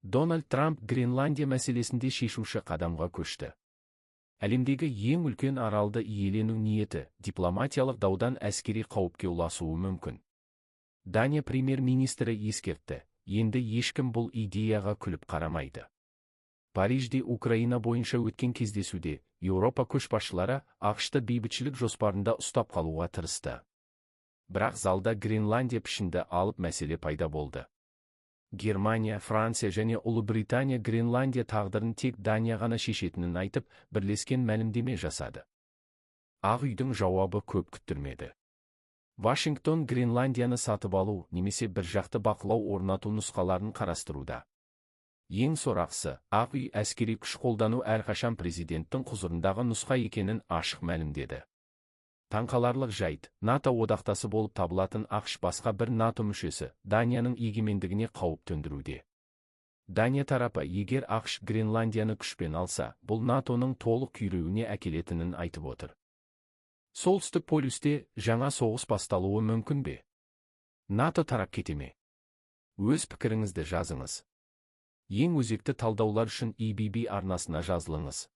Дональд Трамп Гренландия мәселесінде шешуші қадамға көшті. Әлемдегі ең үлкен аралды иелену ниеті дипломатиялық даудан әскери қауіпке ұласуы мүмкін. Дания премьер-министрі ескертті, енді ешкім бұл идеяға күліп қарамайды. Парижде Украина бойынша өткен кездесуде Еуропа көшбасшылары ақш-ты бейбітшілік жоспарында ұстап қалуға тырысты. Бірақ залда Гренландия пішінді алып мәселе пайда болды. Германия, Франция және Ұлыбритания Гренландия тағдырын тек Дания ғана шешетінін айтып, бірлескен мәлімдеме жасады. Ақ үйдің жауабы көп күттірмеді. Вашингтон Гренландияны сатып алу немесе біржақты бақылау орнату нұсқаларын қарастыруда. Ең сорақысы, Ақ үй әскери күш қолдану әрқашан президенттің құзырындағы нұсқа екенін ашық мәлімдеді. Таңқаларлық жайт, НАТО одақтасы болып табылатын ақш басқа бір НАТО мүшесі Данияның егемендігіне қауіп төндіруде. Дания тарапы егер ақш Гренландияны күшпен алса, бұл НАТОның толық күйреуіне әкелетінін айтып отыр. Солтүстік полюсте жаңа соғыс басталуы мүмкін бе? НАТО тарап кете ме? Өз пікіріңізді жазыңыз. Ең өзекті талдаулар үшін EBB арнасына жазылыңыз.